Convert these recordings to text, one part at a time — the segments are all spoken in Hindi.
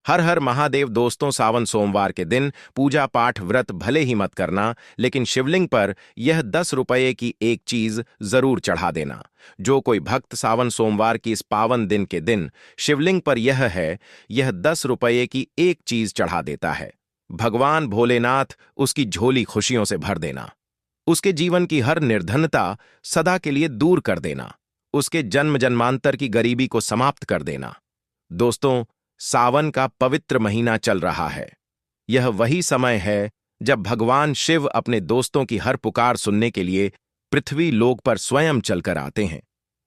हर हर महादेव। दोस्तों, सावन सोमवार के दिन पूजा पाठ व्रत भले ही मत करना, लेकिन शिवलिंग पर यह 10 रुपये की एक चीज जरूर चढ़ा देना। जो कोई भक्त सावन सोमवार की इस पावन दिन के दिन शिवलिंग पर यह 10 रुपये की एक चीज चढ़ा देता है, भगवान भोलेनाथ उसकी झोली खुशियों से भर देना, उसके जीवन की हर निर्धनता सदा के लिए दूर कर देना, उसके जन्म जन्मांतर की गरीबी को समाप्त कर देना। दोस्तों, सावन का पवित्र महीना चल रहा है। यह वही समय है जब भगवान शिव अपने दोस्तों की हर पुकार सुनने के लिए पृथ्वी लोक पर स्वयं चलकर आते हैं।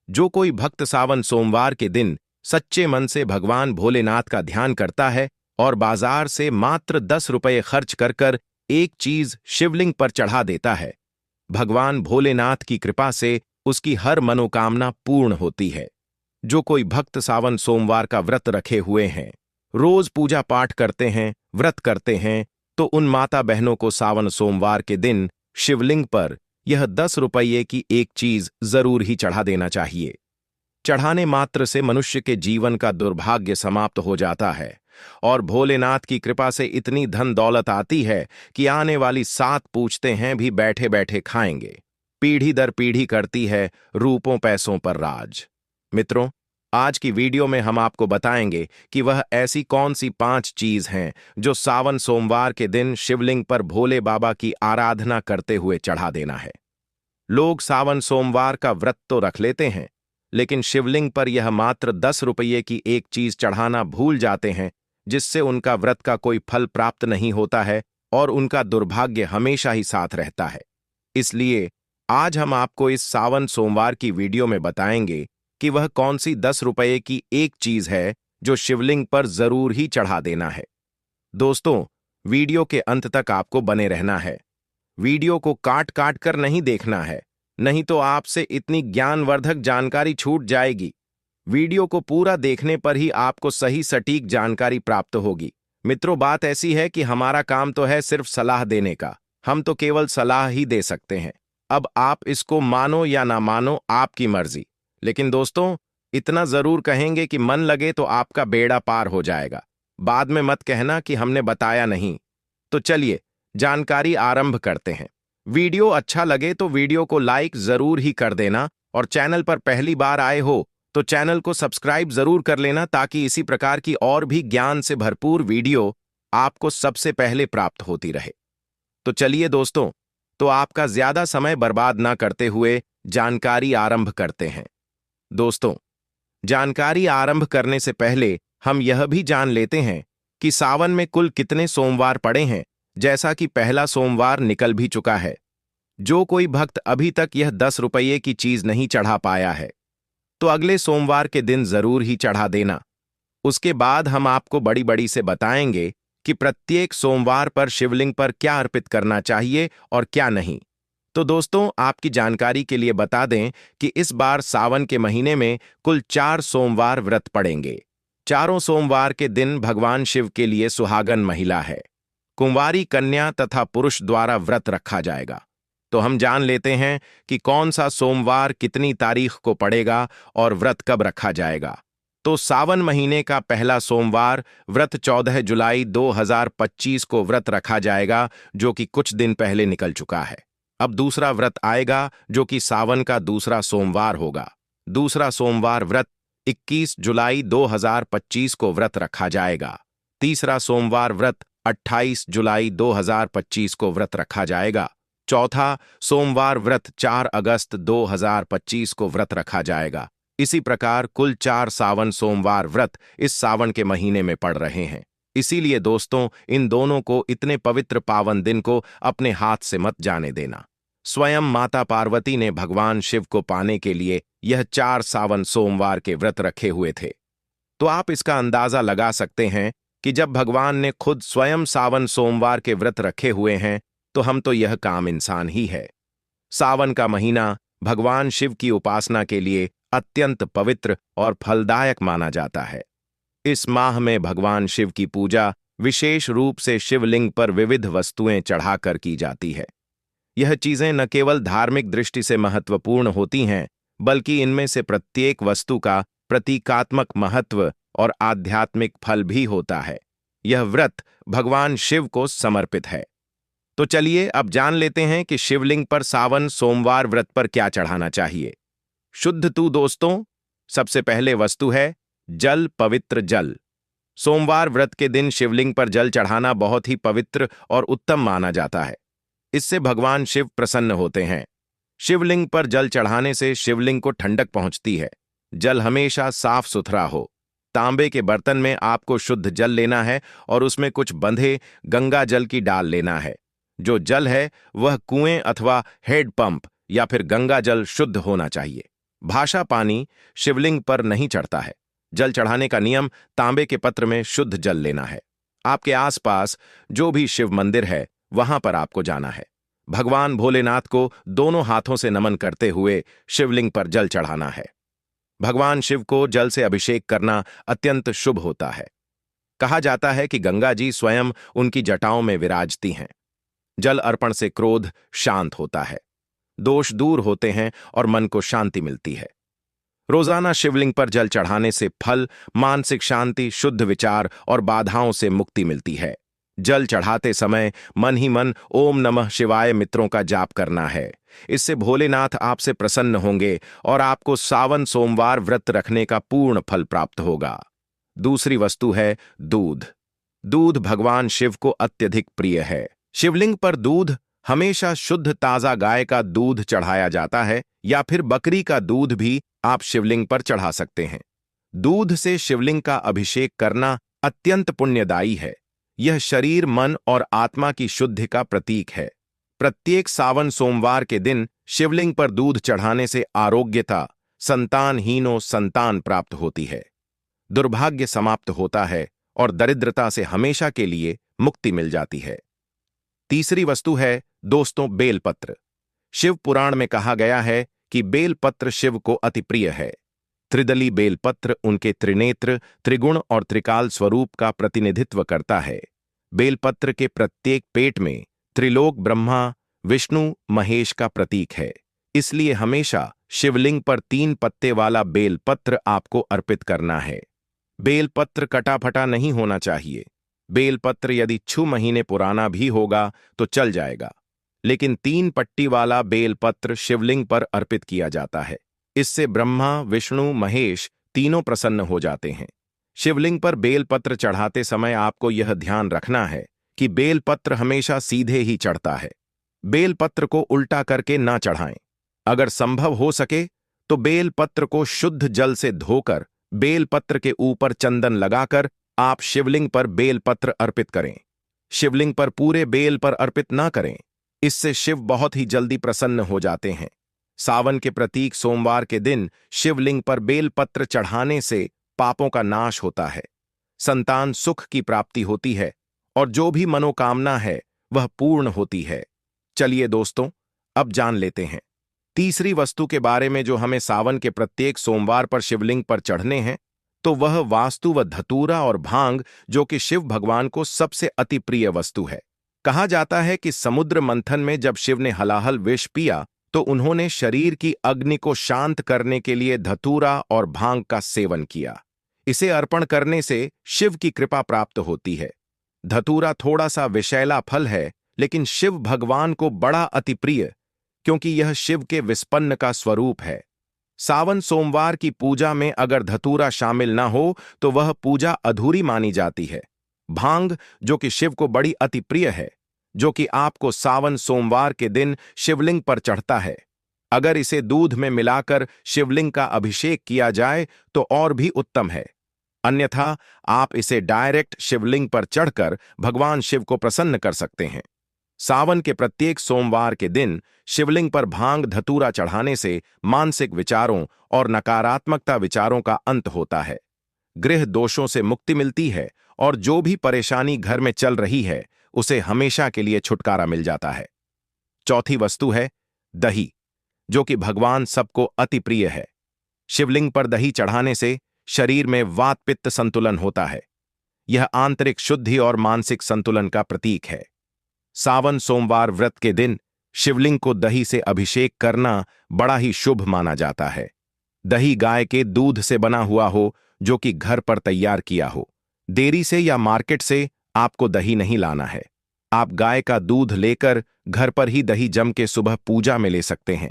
जो कोई भक्त सावन सोमवार के दिन सच्चे मन से भगवान भोलेनाथ का ध्यान करता है और बाजार से मात्र 10 रुपये खर्च कर एक चीज शिवलिंग पर चढ़ा देता है, भगवान भोलेनाथ की कृपा से उसकी हर मनोकामना पूर्ण होती है। जो कोई भक्त सावन सोमवार का व्रत रखे हुए हैं, रोज पूजा पाठ करते हैं, व्रत करते हैं, तो उन माता बहनों को सावन सोमवार के दिन शिवलिंग पर यह 10 रुपये की एक चीज जरूर ही चढ़ा देना चाहिए। चढ़ाने मात्र से मनुष्य के जीवन का दुर्भाग्य समाप्त हो जाता है और भोलेनाथ की कृपा से इतनी धन दौलत आती है कि आने वाली 7 पूछते हैं भी बैठे बैठे खाएंगे। पीढ़ी दर पीढ़ी करती है रूपों पैसों पर राज। मित्रों, आज की वीडियो में हम आपको बताएंगे कि वह ऐसी कौन सी 5 चीज हैं जो सावन सोमवार के दिन शिवलिंग पर भोले बाबा की आराधना करते हुए चढ़ा देना है। लोग सावन सोमवार का व्रत तो रख लेते हैं, लेकिन शिवलिंग पर यह मात्र 10 रुपये की एक चीज चढ़ाना भूल जाते हैं, जिससे उनका व्रत का कोई फल प्राप्त नहीं होता है और उनका दुर्भाग्य हमेशा ही साथ रहता है। इसलिए आज हम आपको इस सावन सोमवार की वीडियो में बताएंगे कि वह कौन सी 10 रुपये की एक चीज है जो शिवलिंग पर जरूर ही चढ़ा देना है। दोस्तों, वीडियो के अंत तक आपको बने रहना है। वीडियो को काट काट कर नहीं देखना है, नहीं तो आपसे इतनी ज्ञानवर्धक जानकारी छूट जाएगी। वीडियो को पूरा देखने पर ही आपको सही सटीक जानकारी प्राप्त होगी। मित्रों, बात ऐसी है कि हमारा काम तो है सिर्फ सलाह देने का, हम तो केवल सलाह ही दे सकते हैं। अब आप इसको मानो या ना मानो, आपकी मर्जी। लेकिन दोस्तों, इतना जरूर कहेंगे कि मन लगे तो आपका बेड़ा पार हो जाएगा। बाद में मत कहना कि हमने बताया नहीं। तो चलिए जानकारी आरंभ करते हैं। वीडियो अच्छा लगे तो वीडियो को लाइक जरूर ही कर देना और चैनल पर पहली बार आए हो तो चैनल को सब्सक्राइब जरूर कर लेना, ताकि इसी प्रकार की और भी ज्ञान से भरपूर वीडियो आपको सबसे पहले प्राप्त होती रहे। तो चलिए दोस्तों, तो आपका ज्यादा समय बर्बाद ना करते हुए जानकारी आरंभ करते हैं। दोस्तों, जानकारी आरंभ करने से पहले हम यह भी जान लेते हैं कि सावन में कुल कितने सोमवार पड़े हैं, जैसा कि पहला सोमवार निकल भी चुका है। जो कोई भक्त अभी तक यह 10 रुपये की चीज नहीं चढ़ा पाया है, तो अगले सोमवार के दिन जरूर ही चढ़ा देना। उसके बाद हम आपको बड़ी बड़ी से बताएंगे कि प्रत्येक सोमवार पर शिवलिंग पर क्या अर्पित करना चाहिए और क्या नहीं। तो दोस्तों, आपकी जानकारी के लिए बता दें कि इस बार सावन के महीने में कुल 4 सोमवार व्रत पड़ेंगे। चारों सोमवार के दिन भगवान शिव के लिए सुहागन महिला है, कुंवारी कन्या तथा पुरुष द्वारा व्रत रखा जाएगा। तो हम जान लेते हैं कि कौन सा सोमवार कितनी तारीख को पड़ेगा और व्रत कब रखा जाएगा। तो सावन महीने का पहला सोमवार व्रत 14 जुलाई 2025 को व्रत रखा जाएगा, जो कि कुछ दिन पहले निकल चुका है। अब दूसरा व्रत आएगा, जो कि सावन का दूसरा सोमवार होगा। दूसरा सोमवार व्रत 21 जुलाई 2025 को व्रत रखा जाएगा। तीसरा सोमवार व्रत 28 जुलाई 2025 को व्रत रखा जाएगा। चौथा सोमवार व्रत 4 अगस्त 2025 को व्रत रखा जाएगा। इसी प्रकार कुल 4 सावन सोमवार व्रत इस सावन के महीने में पड़ रहे हैं। इसीलिए दोस्तों, इन दोनों को, इतने पवित्र पावन दिन को अपने हाथ से मत जाने देना। स्वयं माता पार्वती ने भगवान शिव को पाने के लिए यह 4 सावन सोमवार के व्रत रखे हुए थे। तो आप इसका अंदाजा लगा सकते हैं कि जब भगवान ने खुद स्वयं सावन सोमवार के व्रत रखे हुए हैं, तो हम तो यह काम इंसान ही है। सावन का महीना भगवान शिव की उपासना के लिए अत्यंत पवित्र और फलदायक माना जाता है। इस माह में भगवान शिव की पूजा विशेष रूप से शिवलिंग पर विविध वस्तुएं चढ़ाकर की जाती है। यह चीजें न केवल धार्मिक दृष्टि से महत्वपूर्ण होती हैं, बल्कि इनमें से प्रत्येक वस्तु का प्रतीकात्मक महत्व और आध्यात्मिक फल भी होता है। यह व्रत भगवान शिव को समर्पित है। तो चलिए अब जान लेते हैं कि शिवलिंग पर सावन सोमवार व्रत पर क्या चढ़ाना चाहिए। शुद्ध तू दोस्तों, सबसे पहले वस्तु है जल, पवित्र जल। सोमवार व्रत के दिन शिवलिंग पर जल चढ़ाना बहुत ही पवित्र और उत्तम माना जाता है। इससे भगवान शिव प्रसन्न होते हैं। शिवलिंग पर जल चढ़ाने से शिवलिंग को ठंडक पहुंचती है। जल हमेशा साफ सुथरा हो। तांबे के बर्तन में आपको शुद्ध जल लेना है और उसमें कुछ बंधे गंगा जल की डाल लेना है। जो जल है वह कुएं अथवा हेड पंप या फिर गंगा जल शुद्ध होना चाहिए। भाषा पानी शिवलिंग पर नहीं चढ़ता है। जल चढ़ाने का नियम तांबे के पत्र में शुद्ध जल लेना है। आपके आसपास जो भी शिव मंदिर है वहां पर आपको जाना है। भगवान भोलेनाथ को दोनों हाथों से नमन करते हुए शिवलिंग पर जल चढ़ाना है। भगवान शिव को जल से अभिषेक करना अत्यंत शुभ होता है। कहा जाता है कि गंगा जी स्वयं उनकी जटाओं में विराजती हैं। जल अर्पण से क्रोध शांत होता है, दोष दूर होते हैं और मन को शांति मिलती है। रोजाना शिवलिंग पर जल चढ़ाने से फल, मानसिक शांति, शुद्ध विचार और बाधाओं से मुक्ति मिलती है। जल चढ़ाते समय मन ही मन ओम नमः शिवाय मित्रों का जाप करना है। इससे भोलेनाथ आपसे प्रसन्न होंगे और आपको सावन सोमवार व्रत रखने का पूर्ण फल प्राप्त होगा। दूसरी वस्तु है दूध। दूध भगवान शिव को अत्यधिक प्रिय है। शिवलिंग पर दूध हमेशा शुद्ध ताजा गाय का दूध चढ़ाया जाता है या फिर बकरी का दूध भी आप शिवलिंग पर चढ़ा सकते हैं। दूध से शिवलिंग का अभिषेक करना अत्यंत पुण्यदायी है। यह शरीर, मन और आत्मा की शुद्धि का प्रतीक है। प्रत्येक सावन सोमवार के दिन शिवलिंग पर दूध चढ़ाने से आरोग्यता, संतानहीनों संतान प्राप्त होती है, दुर्भाग्य समाप्त होता है और दरिद्रता से हमेशा के लिए मुक्ति मिल जाती है। तीसरी वस्तु है दोस्तों बेलपत्र। शिव पुराण में कहा गया है कि बेलपत्र शिव को अति प्रिय है। त्रिदली बेलपत्र उनके त्रिनेत्र, त्रिगुण और त्रिकाल स्वरूप का प्रतिनिधित्व करता है। बेलपत्र के प्रत्येक पेट में त्रिलोक ब्रह्मा, विष्णु, महेश का प्रतीक है। इसलिए हमेशा शिवलिंग पर 3 पत्ते वाला बेलपत्र आपको अर्पित करना है। बेलपत्र कटा फटा नहीं होना चाहिए। बेलपत्र यदि 6 महीने पुराना भी होगा तो चल जाएगा, लेकिन 3 पट्टी वाला बेलपत्र शिवलिंग पर अर्पित किया जाता है। इससे ब्रह्मा, विष्णु, महेश तीनों प्रसन्न हो जाते हैं। शिवलिंग पर बेलपत्र चढ़ाते समय आपको यह ध्यान रखना है कि बेलपत्र हमेशा सीधे ही चढ़ता है। बेलपत्र को उल्टा करके ना चढ़ाएं। अगर संभव हो सके तो बेलपत्र को शुद्ध जल से धोकर बेलपत्र के ऊपर चंदन लगाकर आप शिवलिंग पर बेलपत्र अर्पित करें। शिवलिंग पर पूरे बेल पर अर्पित ना करें, इससे शिव बहुत ही जल्दी प्रसन्न हो जाते हैं। सावन के प्रतीक सोमवार के दिन शिवलिंग पर बेलपत्र चढ़ाने से पापों का नाश होता है, संतान सुख की प्राप्ति होती है और जो भी मनोकामना है वह पूर्ण होती है। चलिए दोस्तों, अब जान लेते हैं तीसरी वस्तु के बारे में जो हमें सावन के प्रत्येक सोमवार पर शिवलिंग पर चढ़ने हैं। तो वह वास्तु व धतूरा और भांग, जो कि शिव भगवान को सबसे अति प्रिय वस्तु है। कहा जाता है कि समुद्र मंथन में जब शिव ने हलाहल विष पिया तो उन्होंने शरीर की अग्नि को शांत करने के लिए धतूरा और भांग का सेवन किया। इसे अर्पण करने से शिव की कृपा प्राप्त होती है। धतूरा थोड़ा सा विषैला फल है, लेकिन शिव भगवान को बड़ा अति प्रिय, क्योंकि यह शिव के विस्पन्न का स्वरूप है। सावन सोमवार की पूजा में अगर धतूरा शामिल न हो तो वह पूजा अधूरी मानी जाती है। भांग, जो कि शिव को बड़ी अति प्रिय है, जो कि आपको सावन सोमवार के दिन शिवलिंग पर चढ़ता है, अगर इसे दूध में मिलाकर शिवलिंग का अभिषेक किया जाए तो और भी उत्तम है। अन्यथा आप इसे डायरेक्ट शिवलिंग पर चढ़कर भगवान शिव को प्रसन्न कर सकते हैं। सावन के प्रत्येक सोमवार के दिन शिवलिंग पर भांग धतूरा चढ़ाने से मानसिक विचारों और नकारात्मकता विचारों का अंत होता है, गृह दोषों से मुक्ति मिलती है और जो भी परेशानी घर में चल रही है उसे हमेशा के लिए छुटकारा मिल जाता है। चौथी वस्तु है दही, जो कि भगवान सबको अति प्रिय है। शिवलिंग पर दही चढ़ाने से शरीर में वात पित्त संतुलन होता है। यह आंतरिक शुद्धि और मानसिक संतुलन का प्रतीक है। सावन सोमवार व्रत के दिन शिवलिंग को दही से अभिषेक करना बड़ा ही शुभ माना जाता है। दही गाय के दूध से बना हुआ हो, जो कि घर पर तैयार किया हो। डेयरी से या मार्केट से आपको दही नहीं लाना है। आप गाय का दूध लेकर घर पर ही दही जम के सुबह पूजा में ले सकते हैं।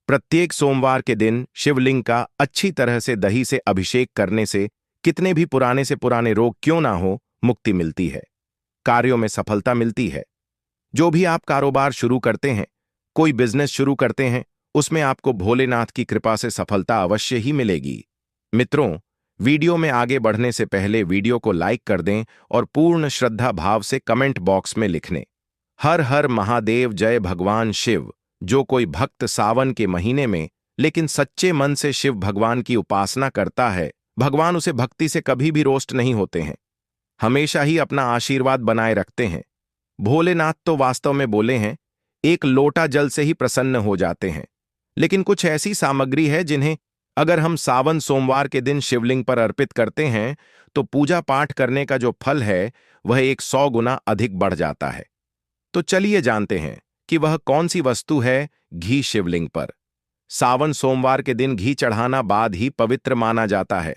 प्रत्येक सोमवार के दिन शिवलिंग का अच्छी तरह से दही से अभिषेक करने से कितने भी पुराने से पुराने रोग क्यों ना हो, मुक्ति मिलती है, कार्यों में सफलता मिलती है। जो भी आप कारोबार शुरू करते हैं, कोई बिजनेस शुरू करते हैं, उसमें आपको भोलेनाथ की कृपा से सफलता अवश्य ही मिलेगी। मित्रों, वीडियो में आगे बढ़ने से पहले वीडियो को लाइक कर दें और पूर्ण श्रद्धा भाव से कमेंट बॉक्स में लिख लें, हर हर महादेव, जय भगवान शिव। जो कोई भक्त सावन के महीने में लेकिन सच्चे मन से शिव भगवान की उपासना करता है, भगवान उसे भक्ति से कभी भी रोस्ट नहीं होते हैं, हमेशा ही अपना आशीर्वाद बनाए रखते हैं। भोलेनाथ तो वास्तव में बोले हैं, एक लोटा जल से ही प्रसन्न हो जाते हैं। लेकिन कुछ ऐसी सामग्री है जिन्हें अगर हम सावन सोमवार के दिन शिवलिंग पर अर्पित करते हैं तो पूजा पाठ करने का जो फल है वह 100 गुना अधिक बढ़ जाता है। तो चलिए जानते हैं कि वह कौन सी वस्तु है। घी शिवलिंग पर सावन सोमवार के दिन घी चढ़ाना बाद ही पवित्र माना जाता है।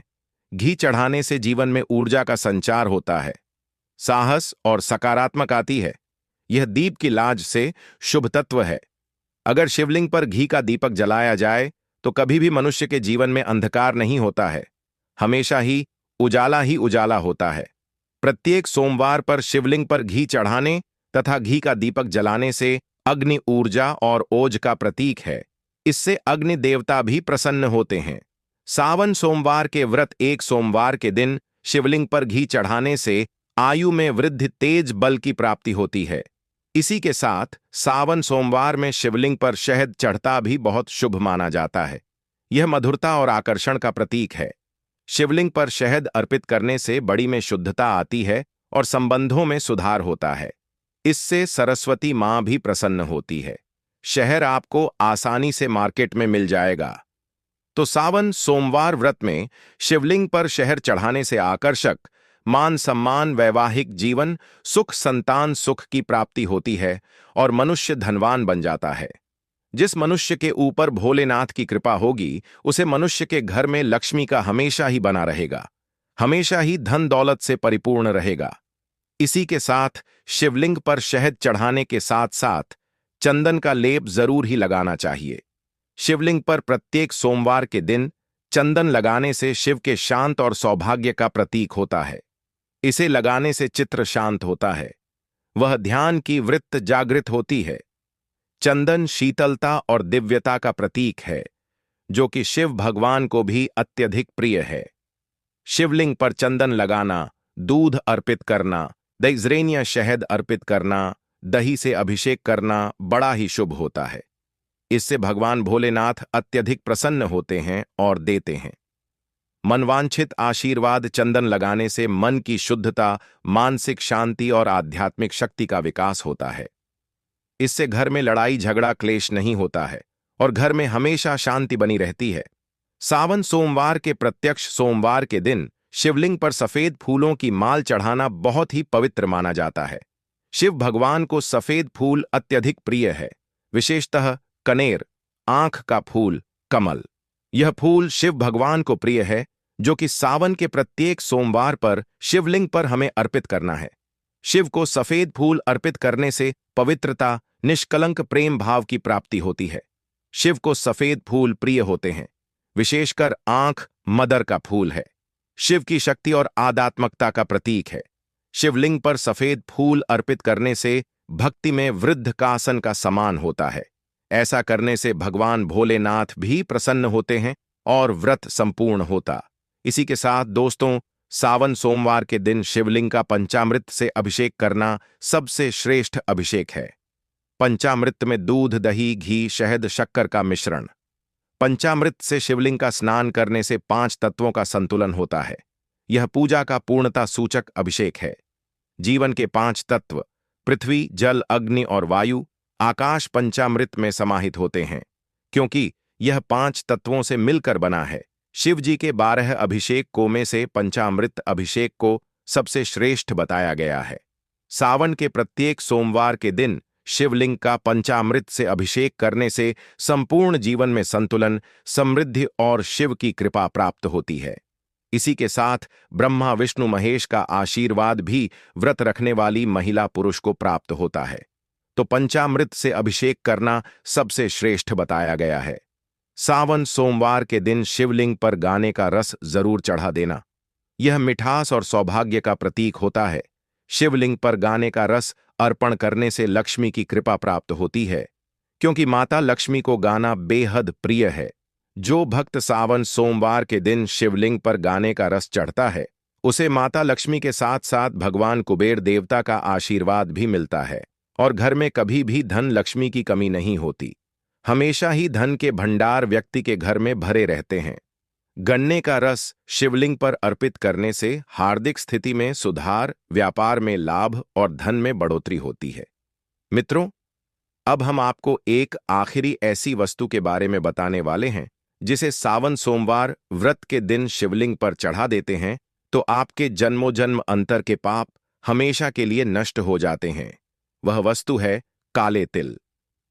घी चढ़ाने से जीवन में ऊर्जा का संचार होता है, साहस और सकारात्मक आती है। यह दीप की लाज से शुभ तत्व है। अगर शिवलिंग पर घी का दीपक जलाया जाए तो कभी भी मनुष्य के जीवन में अंधकार नहीं होता है, हमेशा ही उजाला होता है। प्रत्येक सोमवार पर शिवलिंग पर घी चढ़ाने तथा घी का दीपक जलाने से अग्नि ऊर्जा और ओज का प्रतीक है। इससे अग्नि देवता भी प्रसन्न होते हैं। सावन सोमवार के व्रत एक सोमवार के दिन शिवलिंग पर घी चढ़ाने से आयु में वृद्धि, तेज बल की प्राप्ति होती है। इसी के साथ सावन सोमवार में शिवलिंग पर शहद चढ़ता भी बहुत शुभ माना जाता है। यह मधुरता और आकर्षण का प्रतीक है। शिवलिंग पर शहद अर्पित करने से बड़ी में शुद्धता आती है और संबंधों में सुधार होता है। इससे सरस्वती मां भी प्रसन्न होती है। शहद आपको आसानी से मार्केट में मिल जाएगा। तो सावन सोमवार व्रत में शिवलिंग पर शहद चढ़ाने से आकर्षक मान सम्मान, वैवाहिक जीवन, सुख, संतान सुख की प्राप्ति होती है और मनुष्य धनवान बन जाता है। जिस मनुष्य के ऊपर भोलेनाथ की कृपा होगी उसे मनुष्य के घर में लक्ष्मी का हमेशा ही बना रहेगा, हमेशा ही धन दौलत से परिपूर्ण रहेगा। इसी के साथ शिवलिंग पर शहद चढ़ाने के साथ साथ चंदन का लेप जरूर ही लगाना चाहिए। शिवलिंग पर प्रत्येक सोमवार के दिन चंदन लगाने से शिव के शांत और सौभाग्य का प्रतीक होता है। इसे लगाने से चित्र शांत होता है, वह ध्यान की वृत्त जागृत होती है। चंदन शीतलता और दिव्यता का प्रतीक है, जो कि शिव भगवान को भी अत्यधिक प्रिय है। शिवलिंग पर चंदन लगाना, दूध अर्पित करना, दैजरेनिया शहद अर्पित करना, दही से अभिषेक करना बड़ा ही शुभ होता है। इससे भगवान भोलेनाथ अत्यधिक प्रसन्न होते हैं और देते हैं मनवांछित आशीर्वाद। चंदन लगाने से मन की शुद्धता, मानसिक शांति और आध्यात्मिक शक्ति का विकास होता है। इससे घर में लड़ाई झगड़ा क्लेश नहीं होता है और घर में हमेशा शांति बनी रहती है। सावन सोमवार के प्रत्यक्ष सोमवार के दिन शिवलिंग पर सफेद फूलों की माल चढ़ाना बहुत ही पवित्र माना जाता है। शिव भगवान को सफेद फूल अत्यधिक प्रिय है, विशेषतः कनेर, आंख का फूल, कमल। यह फूल शिव भगवान को प्रिय है, जो कि सावन के प्रत्येक सोमवार पर शिवलिंग पर हमें अर्पित करना है। शिव को सफेद फूल अर्पित करने से पवित्रता, निष्कलंक प्रेम भाव की प्राप्ति होती है। शिव को सफेद फूल प्रिय होते हैं, विशेषकर आंख मदर का फूल है। शिव की शक्ति और आध्यात्मिकता का प्रतीक है। शिवलिंग पर सफेद फूल अर्पित करने से भक्ति में वृद्ध का आसन का समान होता है। ऐसा करने से भगवान भोलेनाथ भी प्रसन्न होते हैं और व्रत संपूर्ण होता। इसी के साथ दोस्तों, सावन सोमवार के दिन शिवलिंग का पंचामृत से अभिषेक करना सबसे श्रेष्ठ अभिषेक है। पंचामृत में दूध, दही, घी, शहद, शक्कर का मिश्रण। पंचामृत से शिवलिंग का स्नान करने से 5 तत्वों का संतुलन होता है। यह पूजा का पूर्णता सूचक अभिषेक है। जीवन के 5 तत्व पृथ्वी, जल, अग्नि और वायु, आकाश पंचामृत में समाहित होते हैं, क्योंकि यह 5 तत्वों से मिलकर बना है। शिव जी के 12 अभिषेक में से पंचामृत अभिषेक को सबसे श्रेष्ठ बताया गया है। सावन के प्रत्येक सोमवार के दिन शिवलिंग का पंचामृत से अभिषेक करने से संपूर्ण जीवन में संतुलन, समृद्धि और शिव की कृपा प्राप्त होती है। इसी के साथ ब्रह्मा विष्णु महेश का आशीर्वाद भी व्रत रखने वाली महिला पुरुष को प्राप्त होता है। तो पंचामृत से अभिषेक करना सबसे श्रेष्ठ बताया गया है। सावन सोमवार के दिन शिवलिंग पर गाने का रस जरूर चढ़ा देना। यह मिठास और सौभाग्य का प्रतीक होता है। शिवलिंग पर गाने का रस अर्पण करने से लक्ष्मी की कृपा प्राप्त होती है, क्योंकि माता लक्ष्मी को गाना बेहद प्रिय है। जो भक्त सावन सोमवार के दिन शिवलिंग पर गाने का रस चढ़ता है, उसे माता लक्ष्मी के साथ साथ भगवान कुबेर देवता का आशीर्वाद भी मिलता है और घर में कभी भी धन लक्ष्मी की कमी नहीं होती। हमेशा ही धन के भंडार व्यक्ति के घर में भरे रहते हैं। गन्ने का रस शिवलिंग पर अर्पित करने से हार्दिक स्थिति में सुधार, व्यापार में लाभ और धन में बढ़ोतरी होती है। मित्रों, अब हम आपको एक आखिरी ऐसी वस्तु के बारे में बताने वाले हैं जिसे सावन सोमवार व्रत के दिन शिवलिंग पर चढ़ा देते हैं तो आपके जन्मों जन्म अंतर के पाप हमेशा के लिए नष्ट हो जाते हैं। वह वस्तु है काले तिल।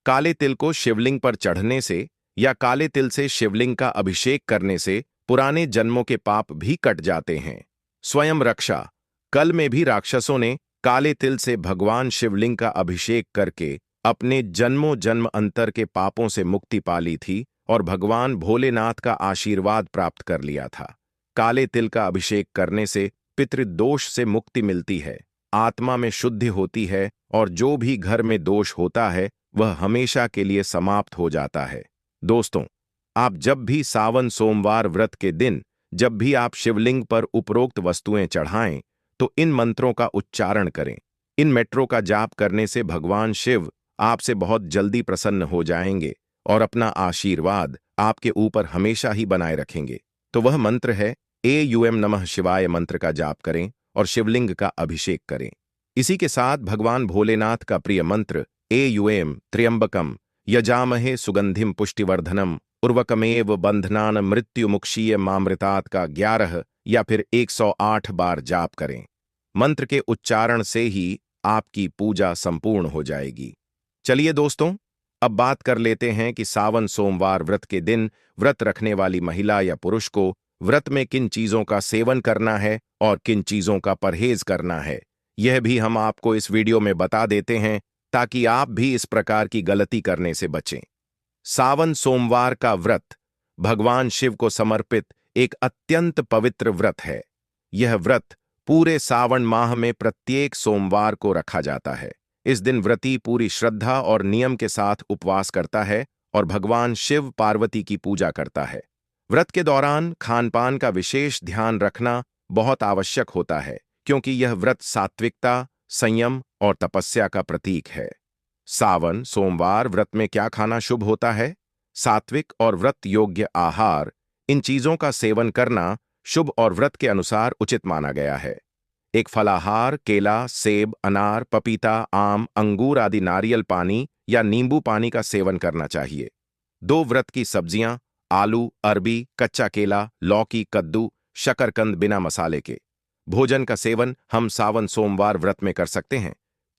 काले तिल को शिवलिंग पर चढ़ने से या काले तिल से शिवलिंग का अभिषेक करने से पुराने जन्मों के पाप भी कट जाते हैं। स्वयं रक्षा। कल में भी राक्षसों ने काले तिल से भगवान शिवलिंग का अभिषेक करके अपने जन्मों जन्म अंतर के पापों से मुक्ति पा ली थी और भगवान भोलेनाथ का आशीर्वाद प्राप्त कर लिया था। काले तिल का अभिषेक करने से पितृदोष से मुक्ति मिलती है, आत्मा में शुद्धि होती है और जो भी घर में दोष होता है वह हमेशा के लिए समाप्त हो जाता है। दोस्तों, आप जब भी सावन सोमवार व्रत के दिन जब भी आप शिवलिंग पर उपरोक्त वस्तुएं चढ़ाएं तो इन मंत्रों का उच्चारण करें। इन मंत्रों का जाप करने से भगवान शिव आपसे बहुत जल्दी प्रसन्न हो जाएंगे और अपना आशीर्वाद आपके ऊपर हमेशा ही बनाए रखेंगे। तो वह मंत्र है एयूएम नमः शिवाय मंत्र का जाप करें और शिवलिंग का अभिषेक करें। इसी के साथ भगवान भोलेनाथ का प्रिय मंत्र एयूएम त्र्यंबकम यजामहे सुगंधिम पुष्टिवर्धनम उर्वकमेव बंधनान मृत्युमुक्षीय मामृतात् का 11 या फिर 108 बार जाप करें। मंत्र के उच्चारण से ही आपकी पूजा संपूर्ण हो जाएगी। चलिए दोस्तों, अब बात कर लेते हैं कि सावन सोमवार व्रत के दिन व्रत रखने वाली महिला या पुरुष को व्रत में किन चीजों का सेवन करना है और किन चीजों का परहेज करना है। यह भी हम आपको इस वीडियो में बता देते हैं ताकि आप भी इस प्रकार की गलती करने से बचें। सावन सोमवार का व्रत भगवान शिव को समर्पित एक अत्यंत पवित्र व्रत है। यह व्रत पूरे सावन माह में प्रत्येक सोमवार को रखा जाता है। इस दिन व्रती पूरी श्रद्धा और नियम के साथ उपवास करता है और भगवान शिव पार्वती की पूजा करता है। व्रत के दौरान खानपान का विशेष ध्यान रखना बहुत आवश्यक होता है, क्योंकि यह व्रत सात्विकता, संयम और तपस्या का प्रतीक है। सावन सोमवार व्रत में क्या खाना शुभ होता है? सात्विक और व्रत योग्य आहार, इन चीजों का सेवन करना शुभ और व्रत के अनुसार उचित माना गया है। एक फलाहार केला, सेब, अनार, पपीता, आम, अंगूर आदि नारियल पानी या नींबू पानी का सेवन करना चाहिए। 2 व्रत की सब्जियां आलू, अरबी, कच्चा केला, लौकी, कद्दू, शकरकंद बिना मसाले के भोजन का सेवन हम सावन सोमवार व्रत में कर सकते हैं।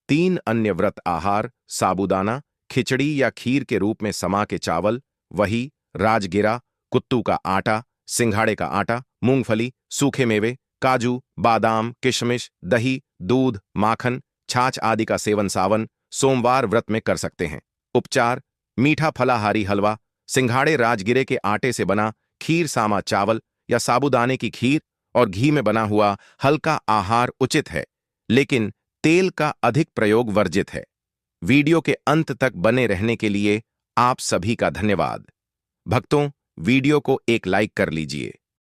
3 अन्य व्रत आहार साबूदाना, खिचड़ी या खीर के रूप में समा के चावल, वही, राजगिरा, कुत्तू का आटा, सिंघाड़े का आटा, मूंगफली, सूखे मेवे, काजू, बादाम, किशमिश, दही, दूध, माखन, छाछ आदि का सेवन सावन सोमवार व्रत में कर सकते हैं। उपचार: मीठा फलाहारी हलवा, सिंघाड़े राजगिरे के आटे से बना खीर, सामा चावल या साबूदाने की खीर और घी में बना हुआ हल्का आहार उचित है, लेकिन तेल का अधिक प्रयोग वर्जित है। वीडियो के अंत तक बने रहने के लिए आप सभी का धन्यवाद। भक्तों, वीडियो को एक लाइक कर लीजिए।